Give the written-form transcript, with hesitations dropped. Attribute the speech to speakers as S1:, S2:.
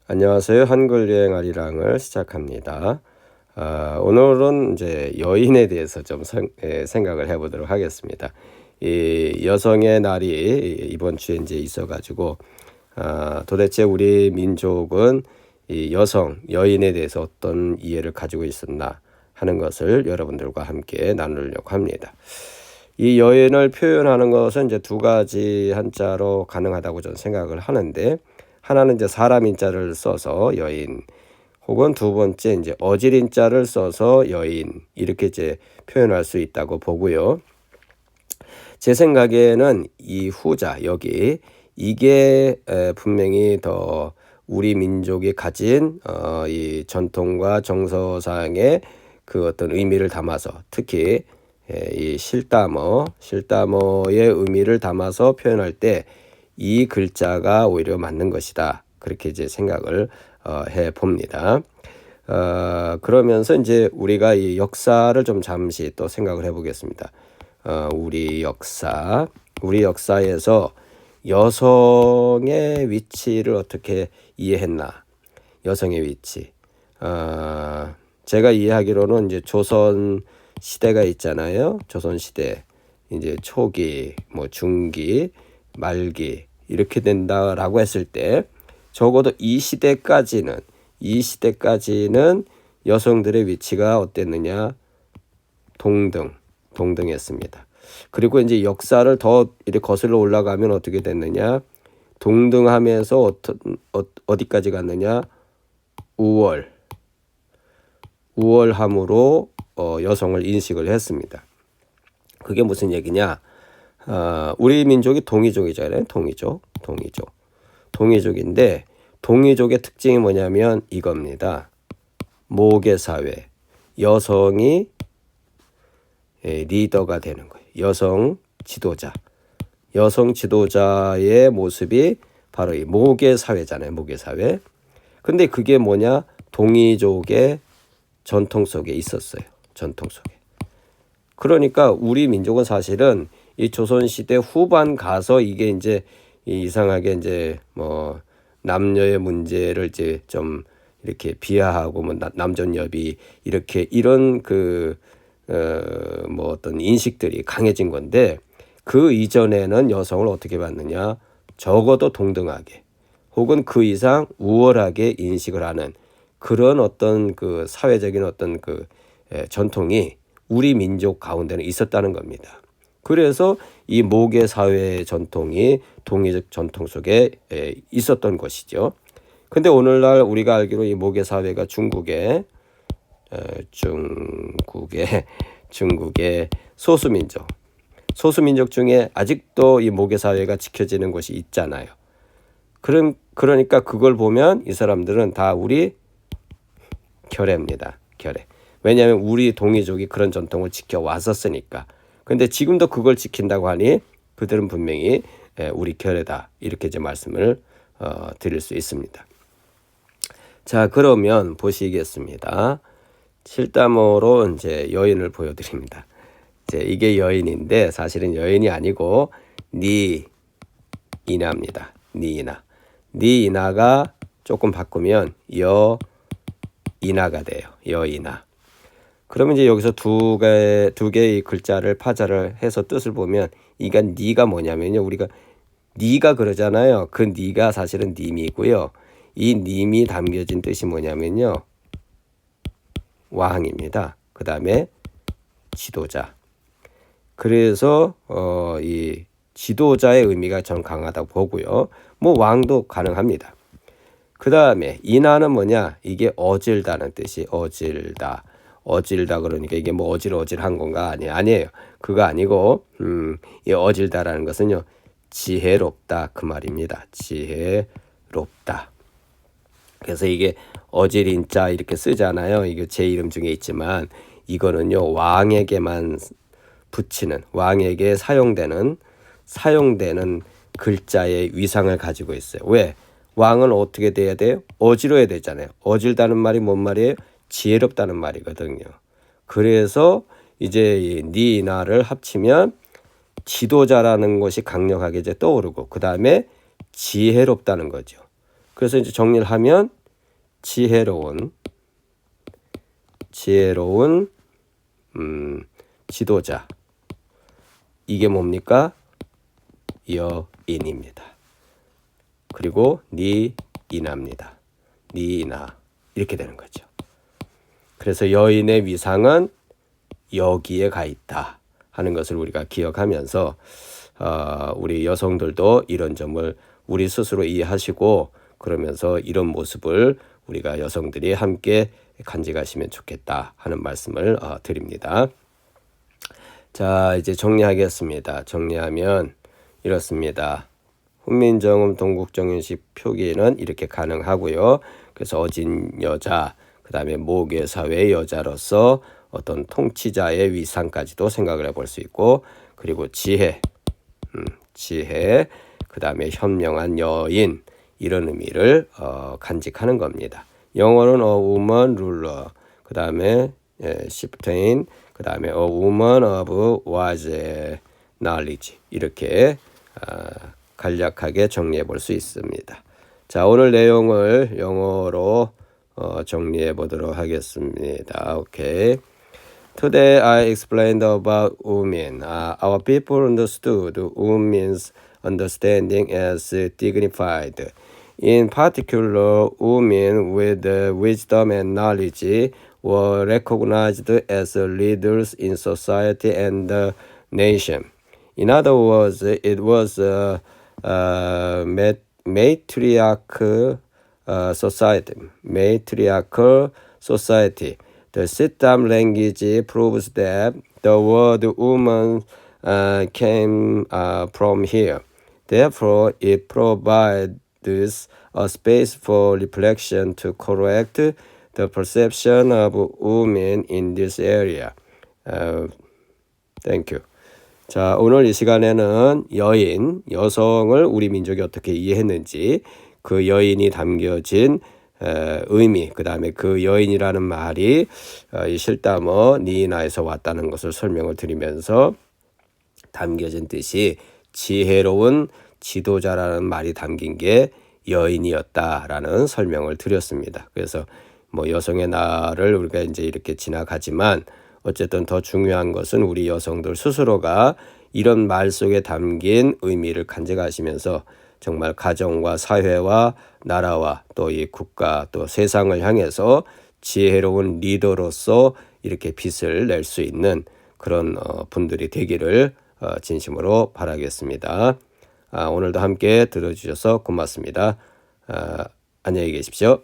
S1: 안녕하세요. 한글 여행 아리랑을 시작합니다. 오늘은 이제 여인에 대해서 좀 생각을 해보도록 하겠습니다. 이 여성의 날이 이번 주에 이제 있어가지고 도대체 우리 민족은 이 여인에 대해서 어떤 이해를 가지고 있었나 하는 것을 여러분들과 함께 나누려고 합니다. 이 여인을 표현하는 것은 이제 두 가지 한자로 가능하다고 저는 생각을 하는데, 하나는 이제 사람 인자를 써서 여인, 혹은 두 번째 이제 어질인자를 써서 여인, 이렇게 이제 표현할 수 있다고 보고요. 제 생각에는 이 후자, 여기 이게 분명히 더 우리 민족이 가진 이 전통과 정서상의 그 어떤 의미를 담아서, 특히 이 실다머의 의미를 담아서 표현할 때 이 글자가 오히려 맞는 것이다, 그렇게 이제 생각을 해 봅니다. 그러면서 이제 우리가 이 역사를 좀 잠시 또 생각을 해 보겠습니다. 우리 역사에서 여성의 위치를 어떻게 이해했나? 여성의 위치. 제가 이해하기로는 이제 조선 시대가 있잖아요. 조선 시대 이제 초기, 뭐 중기, 말기 이렇게 된다라고 했을 때 적어도 이 시대까지는 여성들의 위치가 어땠느냐? 동등했습니다. 그리고 이제 역사를 더 이렇게 거슬러 올라가면 어떻게 됐느냐? 동등하면서 어디까지 갔느냐? 우월함으로 여성을 인식을 했습니다. 그게 무슨 얘기냐? 우리 민족이 동이족이잖아요. 동이족인데 동이족의 특징이 뭐냐면 이겁니다. 모계 사회, 여성이 리더가 되는 거예요. 여성 지도자의 모습이 바로 이 모계 사회잖아요. 모계 사회. 근데 그게 뭐냐? 동이족의 전통 속에 있었어요. 전통 속에. 그러니까 우리 민족은 사실은 이 조선시대 후반 가서 이게 이제 이상하게 이제 뭐 남녀의 문제를 이제 좀 이렇게 비하하고 뭐 남존여비 이렇게 이런 뭐 어떤 인식들이 강해진 건데, 그 이전에는 여성을 어떻게 봤느냐? 적어도 동등하게 혹은 그 이상 우월하게 인식을 하는 그런 어떤 그 사회적인 어떤 그 전통이 우리 민족 가운데는 있었다는 겁니다. 그래서 이 모계 사회의 전통이 동이적 전통 속에 있었던 것이죠. 근데 오늘날 우리가 알기로 이 모계 사회가 중국의 소수민족 중에 아직도 이 모계 사회가 지켜지는 곳이 있잖아요. 그러니까 그걸 보면 이 사람들은 다 우리 결례입니다. 결례. 왜냐하면 우리 동이족이 그런 전통을 지켜왔었으니까. 근데 지금도 그걸 지킨다고 하니 그들은 분명히 우리 결례다, 이렇게 이제 말씀을 드릴 수 있습니다. 자, 그러면 보시겠습니다. 실담어로 이제 여인을 보여드립니다. 이제 이게 여인인데 사실은 여인이 아니고 니이나입니다. 니이나가 조금 바꾸면 여이나가 돼요. 여이나. 그러면 이제 여기서 두 개의 글자를 파자를 해서 뜻을 보면 이가 니가 뭐냐면요. 우리가 니가 그러잖아요. 그 니가 사실은 님이고요. 이 님이 담겨진 뜻이 뭐냐면요. 왕입니다. 그 다음에 지도자. 그래서 이 지도자의 의미가 전 강하다고 보고요. 뭐 왕도 가능합니다. 그 다음에 이나는 뭐냐? 이게 어질다는 뜻이 어질다 그러니까 이게 뭐 어질어질한 건가? 아니에요. 그거 아니고 이 어질다라는 것은요, 지혜롭다 그 말입니다. 지혜롭다. 그래서 이게 어질인자 이렇게 쓰잖아요. 이게 제 이름 중에 있지만 이거는요, 왕에게만 붙이는, 왕에게 사용되는 글자의 위상을 가지고 있어요. 왜? 왕은 어떻게 돼야 돼요? 어지러야 되잖아요. 어질다는 말이 뭔 말이에요? 지혜롭다는 말이거든요. 그래서 이제 니나를 합치면 지도자라는 것이 강력하게 이제 떠오르고, 그 다음에 지혜롭다는 거죠. 그래서 이제 정리를 하면 지혜로운 지도자. 이게 뭡니까? 여인입니다. 그리고 니이나입니다. 니이나 이렇게 되는 거죠. 그래서 여인의 위상은 여기에 가 있다 하는 것을 우리가 기억하면서 우리 여성들도 이런 점을 우리 스스로 이해하시고 그러면서 이런 모습을 우리가 여성들이 함께 간직하시면 좋겠다 하는 말씀을 드립니다. 자, 이제 정리하겠습니다. 정리하면 이렇습니다. 훈민정음 동국정연식 표기는 이렇게 가능하고요. 그래서 어진 여자, 그 다음에 모계사회의 여자로서 어떤 통치자의 위상까지도 생각을 해볼 수 있고, 그리고 지혜, 그 다음에 현명한 여인, 이런 의미를 간직하는 겁니다. 영어로는 a woman ruler, 그 다음에 shifting, 그 다음에 a woman of wise knowledge, 이렇게 간략하게 정리해 볼 수 있습니다. 자, 오늘 내용을 영어로 정리해 보도록 하겠습니다. 오케이. Today I explained about women. Our people understood women's understanding as dignified. In particular, women with wisdom and knowledge were recognized as leaders in society and the nation. In other words, it was a matriarchal society. The Siddham language proves that the word woman came from here. Therefore, it provides a space for reflection to correct the perception of women in this area. Thank you. 자, 오늘 이 시간에는 여성을 우리 민족이 어떻게 이해했는지, 그 여인이 담겨진 의미, 그 다음에 그 여인이라는 말이 이 실담어 니나에서 왔다는 것을 설명을 드리면서 담겨진 뜻이 지혜로운 지도자라는 말이 담긴 게 여인이었다라는 설명을 드렸습니다. 그래서 뭐 여성의 날을 우리가 이제 이렇게 지나가지만 어쨌든 더 중요한 것은 우리 여성들 스스로가 이런 말 속에 담긴 의미를 간직하시면서 정말 가정과 사회와 나라와 또 이 국가 또 세상을 향해서 지혜로운 리더로서 이렇게 빛을 낼 수 있는 그런 분들이 되기를 진심으로 바라겠습니다. 오늘도 함께 들어주셔서 고맙습니다. 안녕히 계십시오.